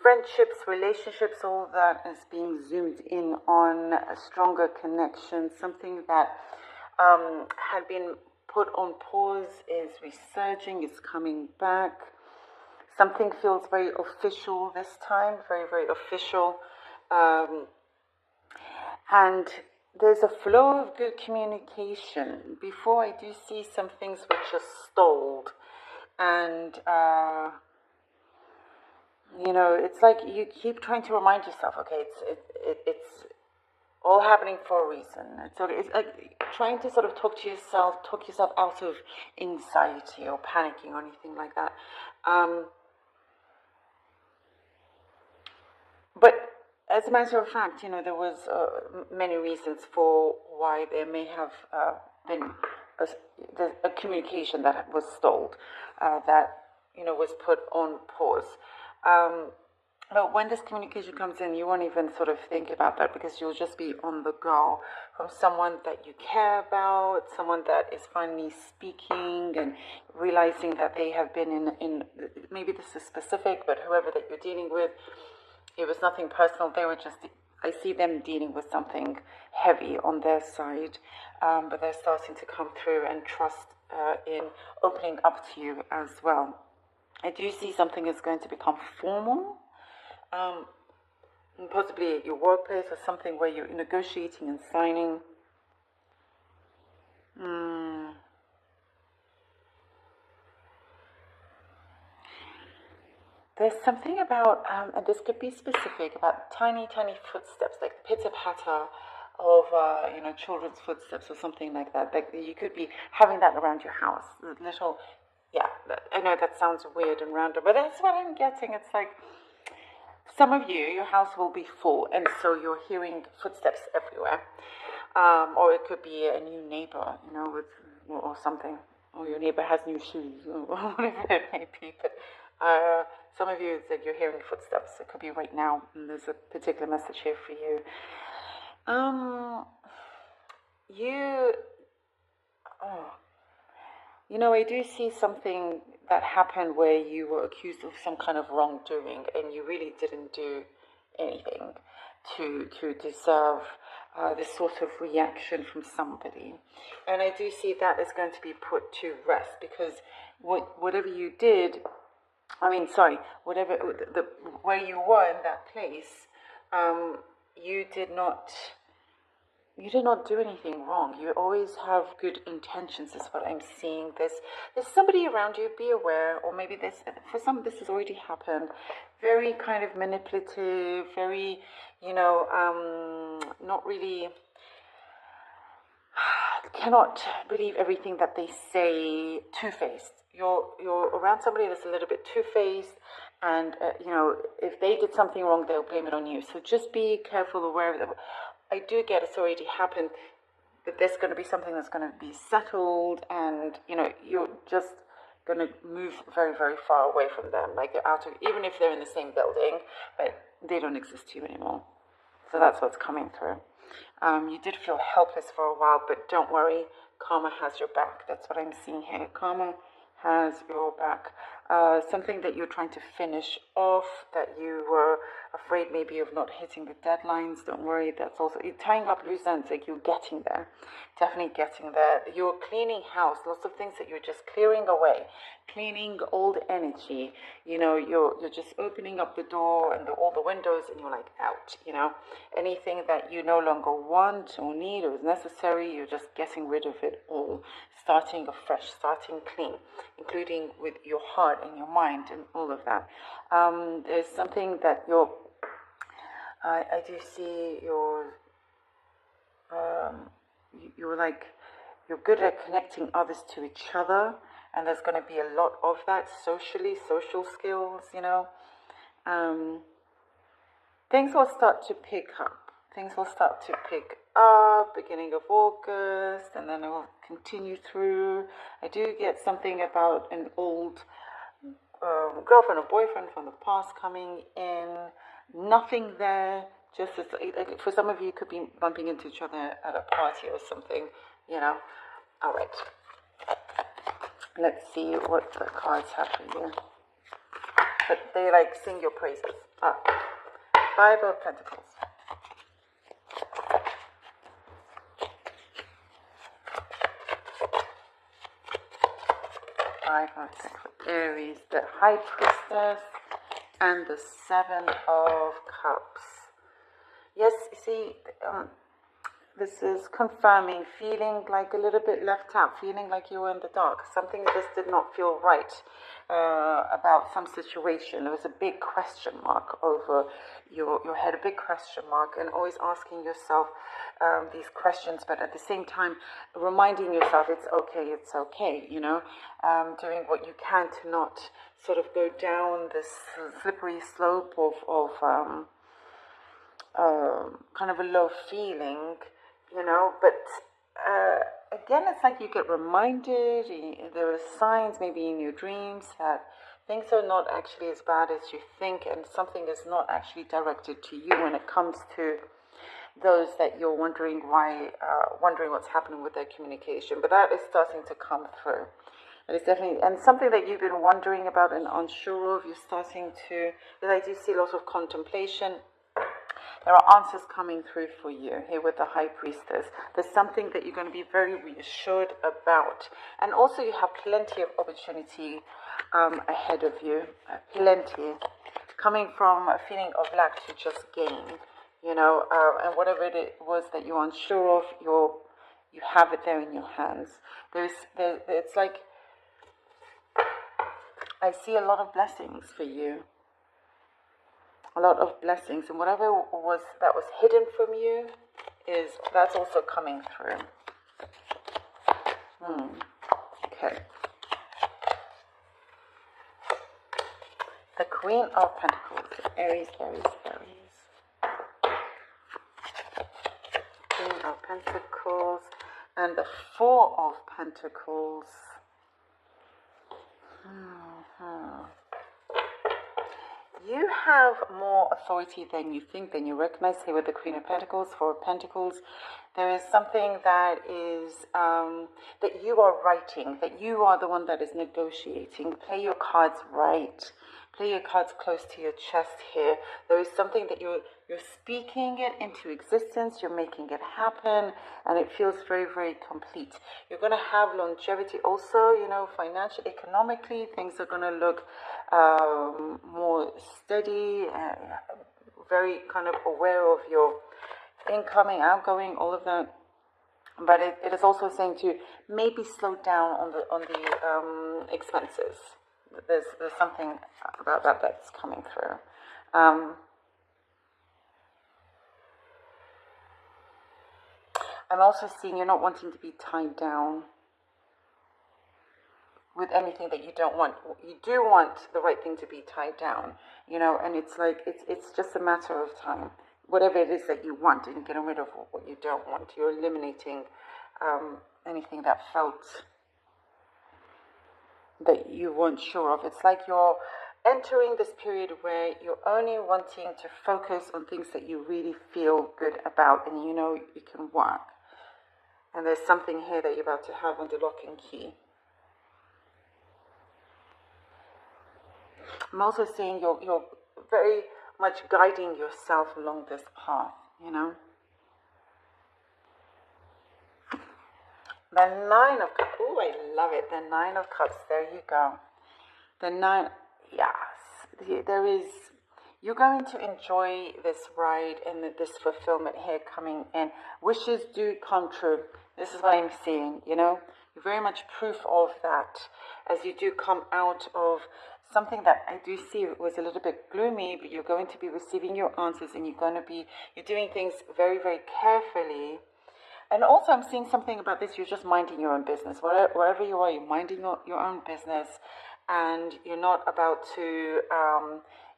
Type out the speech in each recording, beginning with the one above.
friendships, relationships, all that is being zoomed in on a stronger connection. Something that had been put on pause is resurging, is coming back. Something feels very official this time, very, very official. And there's a flow of good communication. Before, I do see some things which are stalled. And, it's like you keep trying to remind yourself, okay, it's all happening for a reason. It's like trying to sort of talk yourself out of anxiety or panicking or anything like that. But as a matter of fact, there was many reasons for why there may have been a communication that was stalled, that was put on pause. But when this communication comes in, you won't even sort of think about that because you'll just be on the go from someone that you care about, someone that is finally speaking and realizing that they have been in maybe this is specific, but whoever that you're dealing with, it was nothing personal. They were just, I see them dealing with something heavy on their side, but they're starting to come through and trust in opening up to you as well. I do see something is going to become formal, possibly at your workplace or something where you're negotiating and signing. There's something about, and this could be specific, about tiny, tiny footsteps, like the pitter-patter of, children's footsteps or something like that. Like you could be having that around your house. Little, yeah, I know that sounds weird and random, but that's what I'm getting. It's like some of you, your house will be full, and so you're hearing footsteps everywhere. Or it could be a new neighbor, or something. Or your neighbor has new shoes, or whatever it may be. But some of you, it's like you're hearing footsteps. It could be right now, and there's a particular message here for you. I do see something that happened where you were accused of some kind of wrongdoing, and you really didn't do anything to deserve this sort of reaction from somebody. And I do see that is going to be put to rest because whatever you did, where you were in that place, you did not do anything wrong. You always have good intentions, is what I'm seeing. There's somebody around you, be aware, or maybe for some this has already happened. Very kind of manipulative, very, not really, cannot believe everything that they say, two-faced. You're around somebody that's a little bit two-faced, and, if they did something wrong, they'll blame it on you. So just be careful, aware of that. I do get it's already happened, but there's going to be something that's going to be settled, and you're just going to move very, very far away from them. Like you're out of, even if they're in the same building, but they don't exist to you anymore. So that's what's coming through. You did feel helpless for a while, but don't worry, karma has your back. That's what I'm seeing here. Karma has your back. Something that you're trying to finish off, that you were afraid maybe of not hitting the deadlines. Don't worry, that's also, you're tying up loose ends, like you're getting there. Definitely getting there. You're cleaning house, lots of things that you're just clearing away, cleaning old energy. You're just opening up the door and all the windows, and you're like, out, anything that you no longer want or need or is necessary, you're just getting rid of it all, starting afresh, starting clean, including with your heart and your mind and all of that. There's something that I do see you're good at connecting others to each other, and there's going to be a lot of that social skills, things will start to pick up. Beginning of August, and then it will continue through. I do get something about an old girlfriend or boyfriend from the past coming in. Nothing there. Just like for some of you, could be bumping into each other at a party or something. All right. Let's see what the cards have for you. but they like sing your praises. Five of Pentacles. Five of Pentacles. Aries, the High Priestess, and the Seven of Cups. Yes, you see, this is confirming, feeling like a little bit left out, feeling like you were in the dark. Something just did not feel right about some situation. There was a big question mark over your head, a big question mark, and always asking yourself these questions, but at the same time reminding yourself it's okay, you know, doing what you can to not sort of go down this slippery slope of kind of a low feeling, you know, but again, it's like you get reminded, there are signs maybe in your dreams that things are not actually as bad as you think, and something is not actually directed to you when it comes to those that you're wondering what's happening with their communication. But that is starting to come through. It is definitely, and something that you've been wondering about and unsure of, you're starting to, because I do see lots of contemplation. There are answers coming through for you here with the High Priestess. There's something that you're going to be very reassured about. And also you have plenty of opportunity ahead of you. Plenty. Coming from a feeling of lack to just gain. You know, and whatever it was that you're unsure of, you have it there in your hands. It's like, I see a lot of blessings for you. A lot of blessings, and whatever was hidden from you that's also coming through. Okay. The Queen of Pentacles, Aries. Queen of Pentacles and the Four of Pentacles. You have more authority than you think, than you recognize. Here with the Queen of Pentacles, Four of Pentacles, there is something that is that you are writing, that you are the one that is negotiating. Play your cards right. Play your cards close to your chest here. There is something that you're speaking it into existence, you're making it happen, and it feels very, very complete. You're going to have longevity also, you know, financially, economically, things are going to look more steady, very kind of aware of your incoming, outgoing, all of that. But it is also saying to maybe slow down on the expenses. There's something about that that's coming through. I'm also seeing you're not wanting to be tied down with anything that you don't want. You do want the right thing to be tied down, you know, and it's like, it's just a matter of time. Whatever it is that you want, and getting rid of what you don't want. You're eliminating anything that felt that you weren't sure of. It's like you're entering this period where you're only wanting to focus on things that you really feel good about and you know you can work. And there's something here that you're about to have on the lock and key. I'm also seeing you're very much guiding yourself along this path, you know. The Nine of Cups. Oh, I love it. The Nine of Cups. There you go. The Nine. Yes. There is. You're going to enjoy this ride and this fulfillment here coming in. Wishes do come true. This is what I'm seeing, you know. You're very much proof of that as you do come out of something that I do see was a little bit gloomy, but you're going to be receiving your answers and you're doing things very, very carefully. And also I'm seeing something about this, you're just minding your own business. Wherever you are, you're minding your own business, and you're not about to,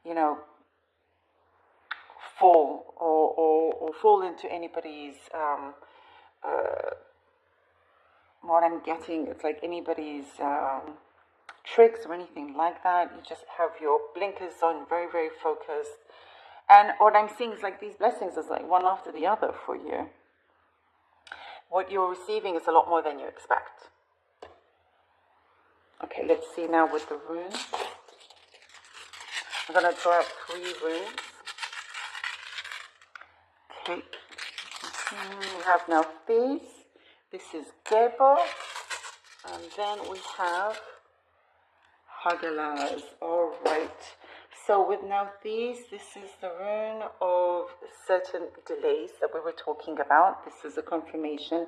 you know, fall or fall into anybody's, what I'm getting, it's like anybody's tricks or anything like that. You just have your blinkers on, very, very focused. And what I'm seeing is like these blessings is like one after the other for you. What you're receiving is a lot more than you expect. Okay, let's see now with the runes. I'm going to draw out 3 runes. Okay. We have now these. This is Gebo. And then we have Hagelas. All right. So with now these, this is the rune of certain delays that we were talking about. This is a confirmation.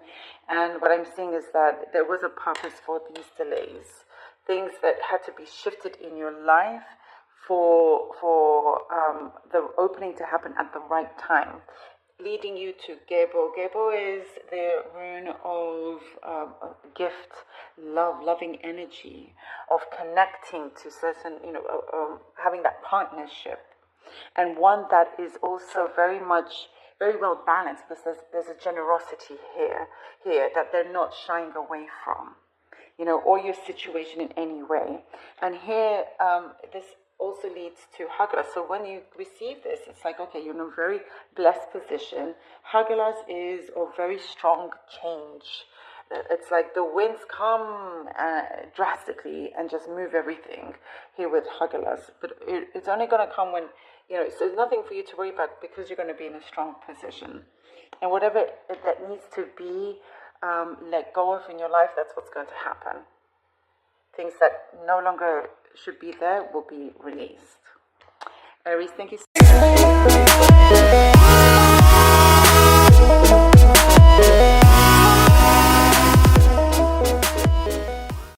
And what I'm seeing is that there was a purpose for these delays. Things that had to be shifted in your life for the opening to happen at the right time, leading you to Gebo. Gebo is the rune of gift, love, loving energy, of connecting to certain, having that partnership, and one that is also very well balanced, because there's a generosity here that they're not shying away from, or your situation in any way. And here, this also leads to Hagelas. So when you receive this, it's like, okay, you're in a very blessed position. Hagelas is a very strong change. It's like the winds come drastically and just move everything here with Hagelas. But it's only going to come when, so there's nothing for you to worry about, because you're going to be in a strong position. And whatever that needs to be let go of in your life, that's what's going to happen. Things that no longer should be there will be released. Aries, thank you so much.